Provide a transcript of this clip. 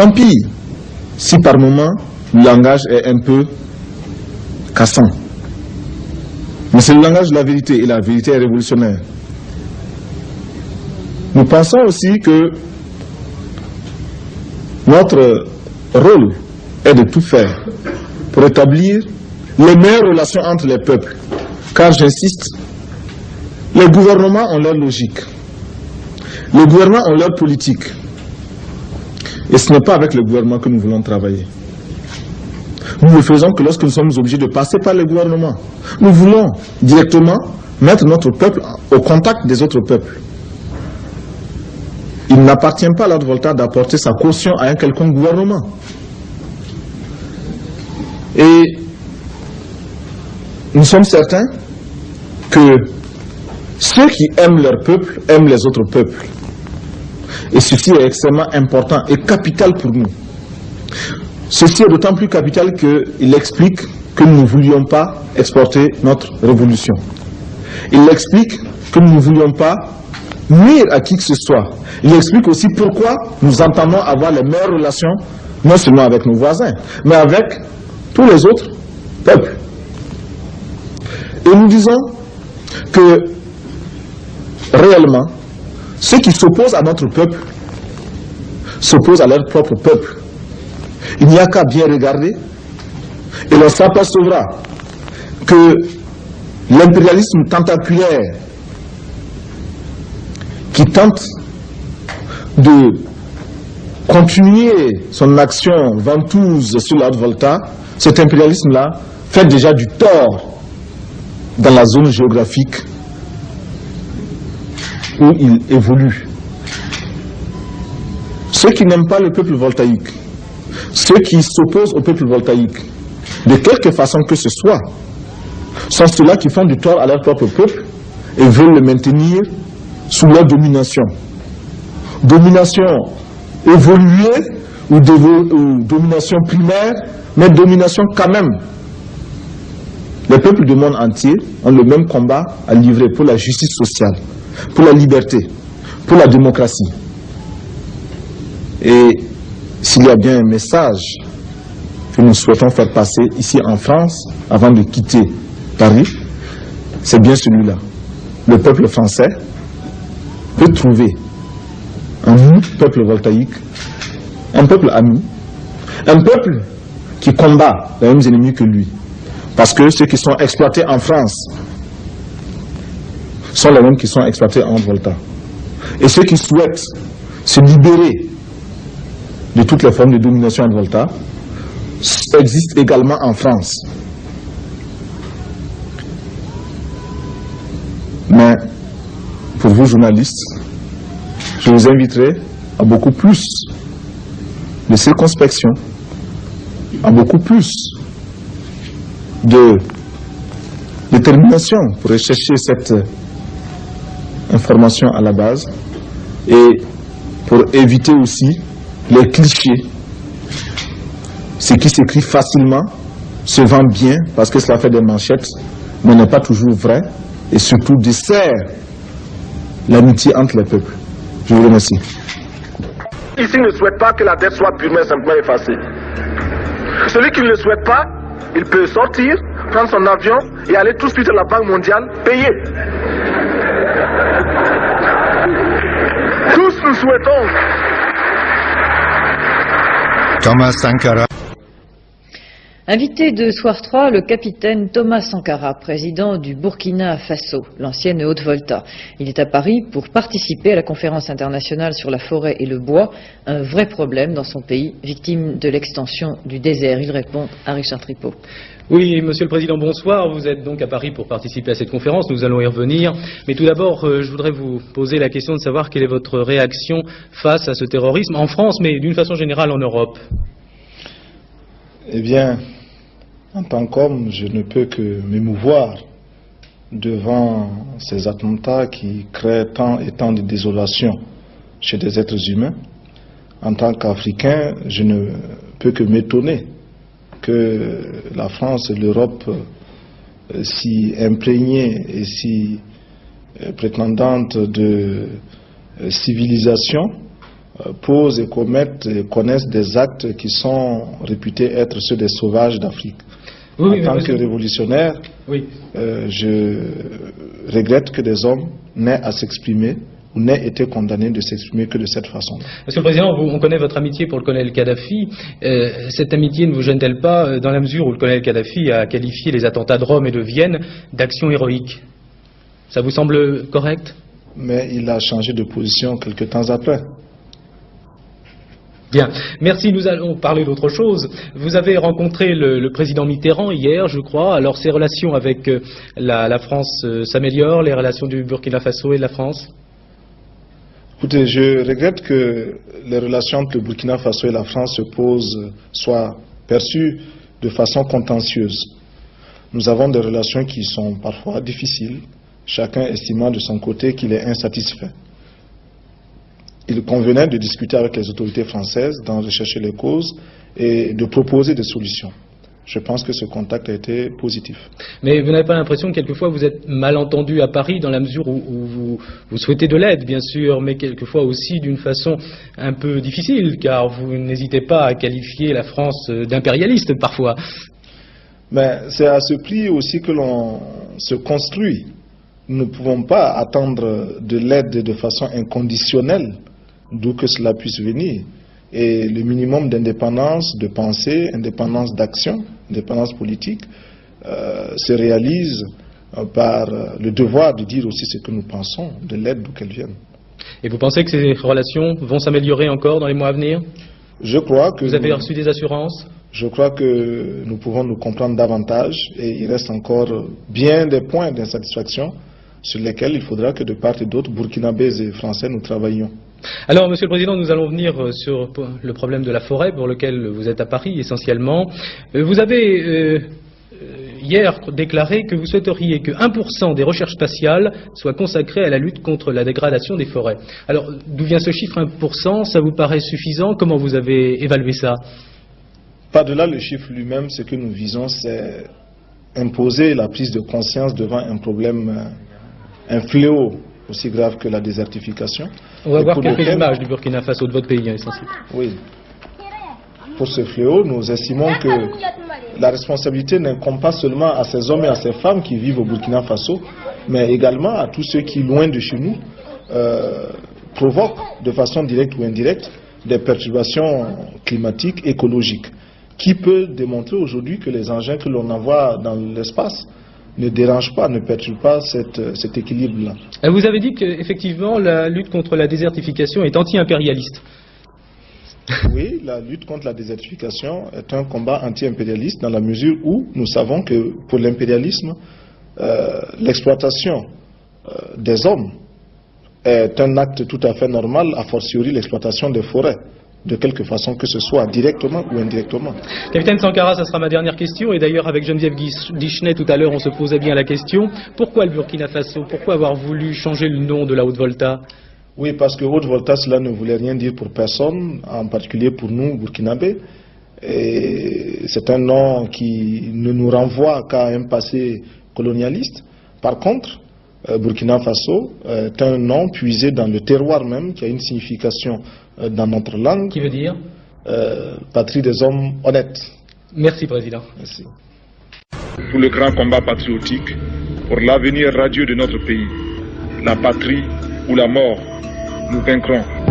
Tant pis si par moment le langage est un peu cassant. Mais c'est le langage de la vérité, et la vérité est révolutionnaire. Nous pensons aussi que notre rôle est de tout faire pour établir les meilleures relations entre les peuples. Car j'insiste, les gouvernements ont leur logique, les gouvernements ont leur politique. Et ce n'est pas avec le gouvernement que nous voulons travailler. Nous ne le faisons que lorsque nous sommes obligés de passer par le gouvernement. Nous voulons directement mettre notre peuple au contact des autres peuples. Il n'appartient pas à l'ordre Volta d'apporter sa caution à un quelconque gouvernement. Et nous sommes certains que ceux qui aiment leur peuple aiment les autres peuples. Et ceci est extrêmement important et capital pour nous. Ceci est d'autant plus capital qu'il explique que nous ne voulions pas exporter notre révolution. Il explique que nous ne voulions pas nuire à qui que ce soit. Il explique aussi pourquoi nous entendons avoir les meilleures relations, non seulement avec nos voisins, mais avec tous les autres peuples. Et nous disons que réellement, ceux qui s'opposent à notre peuple s'opposent à leur propre peuple. Il n'y a qu'à bien regarder et l'on s'apercevra que l'impérialisme tentaculaire qui tente de continuer son action ventouse sur la Haute-Volta, cet impérialisme-là fait déjà du tort dans la zone géographique où il évolue. Ceux qui n'aiment pas le peuple voltaïque, ceux qui s'opposent au peuple voltaïque, de quelque façon que ce soit, sont ceux-là qui font du tort à leur propre peuple et veulent le maintenir sous leur domination. Domination évoluée ou domination primaire, mais domination quand même. Les peuples du monde entier ont le même combat à livrer pour la justice sociale, pour la liberté, pour la démocratie. Et s'il y a bien un message que nous souhaitons faire passer ici en France, avant de quitter Paris, c'est bien celui-là. Le peuple français peut trouver en nous, peuple voltaïque, un peuple ami, un peuple qui combat les mêmes ennemis que lui. Parce que ceux qui sont exploités en France sont les mêmes qui sont exploités en Volta. Et ceux qui souhaitent se libérer de toutes les formes de domination en Volta existent également en France. Mais pour vous journalistes, je vous inviterai à beaucoup plus de circonspection, à beaucoup plus de détermination pour rechercher cette information à la base et pour éviter aussi les clichés. Ce qui s'écrit facilement se vend bien parce que cela fait des manchettes, mais n'est pas toujours vrai et surtout dessert l'amitié entre les peuples. Je vous remercie. Ici ne souhaite pas que la dette soit purement simplement effacée. Celui qui ne le souhaite pas, il peut sortir, prendre son avion et aller tout de suite à la Banque mondiale payer. Tous nous souhaitons. Thomas Sankara. Invité de Soir 3, le capitaine Thomas Sankara, président du Burkina Faso, l'ancienne Haute-Volta. Il est à Paris pour participer à la conférence internationale sur la forêt et le bois, un vrai problème dans son pays, victime de l'extension du désert. Il répond à Richard Tripot. Oui, Monsieur le Président, bonsoir. Vous êtes donc à Paris pour participer à cette conférence. Nous allons y revenir. Mais tout d'abord, je voudrais vous poser la question de savoir quelle est votre réaction face à ce terrorisme en France, mais d'une façon générale en Europe. Eh bien, en tant qu'homme, je ne peux que m'émouvoir devant ces attentats qui créent tant et tant de désolation chez des êtres humains. En tant qu'Africain, je ne peux que m'étonner que la France et l'Europe, si imprégnées et si prétendantes de civilisation, posent et commettent et connaissent des actes qui sont réputés être ceux des sauvages d'Afrique. Oui, en tant que révolutionnaire, oui. Je regrette que des hommes n'aient à s'exprimer ou n'aient été condamnés de s'exprimer que de cette façon. Monsieur le Président, on connaît votre amitié pour le colonel Kadhafi. Cette amitié ne vous gêne-t-elle pas dans la mesure où le colonel Kadhafi a qualifié les attentats de Rome et de Vienne d'actions héroïques? Ça vous semble correct? Mais il a changé de position quelque temps après. Bien, merci. Nous allons parler d'autre chose. Vous avez rencontré le président Mitterrand hier, je crois. Alors, ces relations avec la France s'améliorent, les relations du Burkina Faso et de la France? Écoutez, je regrette que les relations entre le Burkina Faso et la France soient perçues de façon contentieuse. Nous avons des relations qui sont parfois difficiles, chacun estimant de son côté qu'il est insatisfait. Il convenait de discuter avec les autorités françaises, d'en rechercher les causes et de proposer des solutions. Je pense que ce contact a été positif. Mais vous n'avez pas l'impression que quelquefois vous êtes mal entendu à Paris dans la mesure où vous souhaitez de l'aide, bien sûr, mais quelquefois aussi d'une façon un peu difficile, car vous n'hésitez pas à qualifier la France d'impérialiste parfois. Mais c'est à ce prix aussi que l'on se construit. Nous ne pouvons pas attendre de l'aide de façon inconditionnelle, d'où que cela puisse venir. Et le minimum d'indépendance de pensée, indépendance d'action, indépendance politique, se réalise par le devoir de dire aussi ce que nous pensons de l'aide d'où qu'elle vienne. Et vous pensez que ces relations vont s'améliorer encore dans les mois à venir? Je crois que... Vous avez reçu des assurances? Je crois que nous pouvons nous comprendre davantage et il reste encore bien des points d'insatisfaction sur lesquels il faudra que de part et d'autre, burkinabés et français, nous travaillions. Alors, Monsieur le Président, nous allons venir sur le problème de la forêt pour lequel vous êtes à Paris essentiellement. Vous avez hier déclaré que vous souhaiteriez que 1% des recherches spatiales soient consacrées à la lutte contre la dégradation des forêts. Alors, d'où vient ce chiffre 1%? Ça vous paraît suffisant? Comment vous avez évalué ça? Par-delà le chiffre lui-même, ce que nous visons, c'est imposer la prise de conscience devant un problème, un fléau aussi grave que la désertification. On va voir quelques images du Burkina Faso, de votre pays, essentiellement. Oui. Pour ce fléau, nous estimons que la responsabilité n'incombe pas seulement à ces hommes et à ces femmes qui vivent au Burkina Faso, mais également à tous ceux qui, loin de chez nous, provoquent de façon directe ou indirecte des perturbations climatiques, écologiques. Qui peut démontrer aujourd'hui que les engins que l'on envoie dans l'espace ne dérange pas, ne perturbe pas cet équilibre-là. Vous avez dit qu'effectivement la lutte contre la désertification est anti-impérialiste. Oui, la lutte contre la désertification est un combat anti-impérialiste dans la mesure où nous savons que pour l'impérialisme, l'exploitation des hommes est un acte tout à fait normal, a fortiori l'exploitation des forêts, de quelque façon que ce soit, directement ou indirectement. Capitaine Sankara, ça sera ma dernière question, et d'ailleurs avec Geneviève Guichenet tout à l'heure on se posait bien la question, pourquoi le Burkina Faso, pourquoi avoir voulu changer le nom de la Haute-Volta? Oui, parce que Haute-Volta, cela ne voulait rien dire pour personne, en particulier pour nous, burkinabés, et c'est un nom qui ne nous renvoie qu'à un passé colonialiste. Par contre, Burkina Faso est un nom puisé dans le terroir même, qui a une signification dans notre langue. Qui veut dire patrie des hommes honnêtes. Merci, Président. Merci. Pour le grand combat patriotique, pour l'avenir radieux de notre pays, la patrie ou la mort, nous vaincrons.